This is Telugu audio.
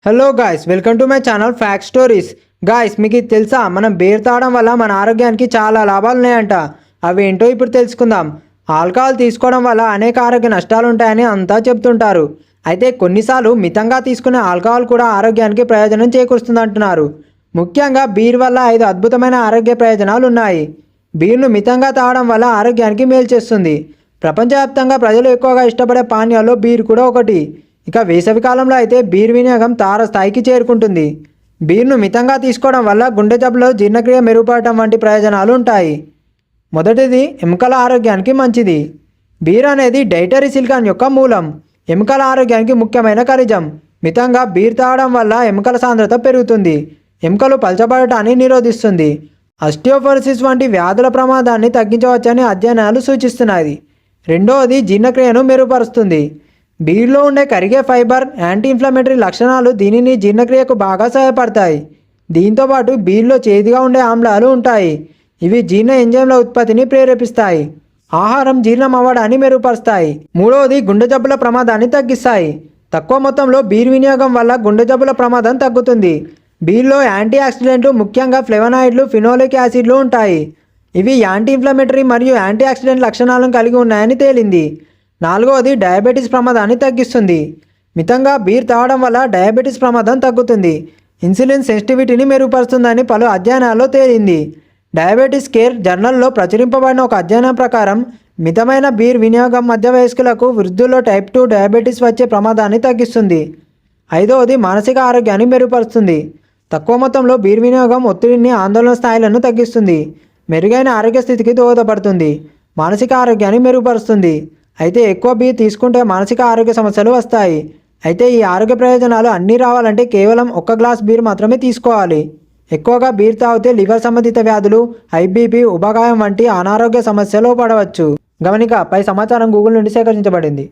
Hello guys, welcome to my channel fact stories. Guys, మీకు ఇది తెలుసా? మనం బీర్ తాగడం వల్ల మన ఆరోగ్యానికి చాలా లాభాలు ఉన్నాయంట. అవి ఏంటో ఇప్పుడు తెలుసుకుందాం. ఆల్కహాల్ తీసుకోవడం వల్ల అనేక ఆరోగ్య నష్టాలు ఉంటాయని అంతా చెప్తుంటారు. అయితే కొన్నిసార్లు మితంగా తీసుకునే ఆల్కహాల్ కూడా ఆరోగ్యానికి ప్రయోజనం చేకూరుస్తుంది అంటున్నారు. ముఖ్యంగా బీర్ వల్ల 5 అద్భుతమైన ఆరోగ్య ప్రయోజనాలు ఉన్నాయి. బీర్ను మితంగా తాగడం వల్ల ఆరోగ్యానికి మేలు చేస్తుంది. ప్రపంచవ్యాప్తంగా ప్రజలు ఎక్కువగా ఇష్టపడే పానీయాల్లో బీర్ కూడా ఒకటి. ఇక వేసవి కాలంలో అయితే బీర్ వినియోగం తారస్థాయికి చేరుకుంటుంది. బీర్ను మితంగా తీసుకోవడం వల్ల గుండె జబ్బులో జీర్ణక్రియ మెరుగుపడటం వంటి ప్రయోజనాలు ఉంటాయి. మొదటిది, ఎముకల ఆరోగ్యానికి మంచిది. బీర్ అనేది డైటరీ సిలికాన్ యొక్క మూలం. ఎముకల ఆరోగ్యానికి ముఖ్యమైన ఖనిజం. మితంగా బీర్ తాగడం వల్ల ఎముకల సాంద్రత పెరుగుతుంది. ఎముకలు పలచబడటాన్ని నిరోధిస్తుంది. ఆస్టియోపోరోసిస్ వంటి వ్యాధుల ప్రమాదాన్ని తగ్గించవచ్చని అధ్యయనాలు సూచిస్తున్నాయి. రెండవది, జీర్ణక్రియను మెరుగుపరుస్తుంది. బీర్లో ఉండే కరిగే ఫైబర్, యాంటీ ఇన్ఫ్లమేటరీ లక్షణాలు దీనిని జీర్ణక్రియకు బాగా సహాయపడతాయి. దీంతోపాటు బీర్లో చేదుగా ఉండే ఆమ్లాలు ఉంటాయి. ఇవి జీర్ణ ఎంజైమ్ల ఉత్పత్తిని ప్రేరేపిస్తాయి. ఆహారం జీర్ణం అవ్వడాన్ని మెరుగుపరుస్తాయి. మూడవది, గుండె జబ్బుల ప్రమాదాన్ని తగ్గిస్తాయి. తక్కువ మొత్తంలో బీర్ వినియోగం వల్ల గుండె జబ్బుల ప్రమాదం తగ్గుతుంది. బీర్లో యాంటీ ఆక్సిడెంట్లు, ముఖ్యంగా ఫ్లేవనాయిడ్లు, ఫినోలిక్ యాసిడ్లు ఉంటాయి. ఇవి యాంటీ ఇన్ఫ్లమేటరీ మరియు యాంటీ ఆక్సిడెంట్ లక్షణాలను కలిగి ఉన్నాయని తేలింది. నాలుగవది, డయాబెటీస్ ప్రమాదాన్ని తగ్గిస్తుంది. మితంగా బీర్ తాగడం వల్ల డయాబెటీస్ ప్రమాదం తగ్గుతుంది. ఇన్సులిన్ సెన్సిటివిటీని మెరుగుపరుస్తుందని పలు అధ్యయనాల్లో తేలింది. డయాబెటీస్ కేర్ జర్నల్లో ప్రచురింపబడిన ఒక అధ్యయనం ప్రకారం మితమైన బీర్ వినియోగం మధ్య వయస్కులకు, వృద్ధుల్లో టైప్ 2 డయాబెటీస్ వచ్చే ప్రమాదాన్ని తగ్గిస్తుంది. ఐదవది, మానసిక ఆరోగ్యాన్ని మెరుగుపరుస్తుంది. తక్కువ మొత్తంలో బీర్ వినియోగం ఒత్తిడిని, ఆందోళన స్థాయిలను తగ్గిస్తుంది. మెరుగైన ఆరోగ్య స్థితికి దోహదపడుతుంది. మానసిక ఆరోగ్యాన్ని మెరుగుపరుస్తుంది. అయితే ఎక్కువ బీర్ తీసుకుంటే మానసిక ఆరోగ్య సమస్యలు వస్తాయి. అయితే ఈ ఆరోగ్య ప్రయోజనాలు అన్నీ రావాలంటే కేవలం 1 గ్లాస్ బీర్ మాత్రమే తీసుకోవాలి. ఎక్కువగా బీర్ తాగితే లివర్ సంబంధిత వ్యాధులు, హై బీపీ, ఉబకాయం వంటి అనారోగ్య సమస్యలు పడవచ్చు. గమనిక, పై సమాచారం గూగుల్ నుండి సేకరించబడింది.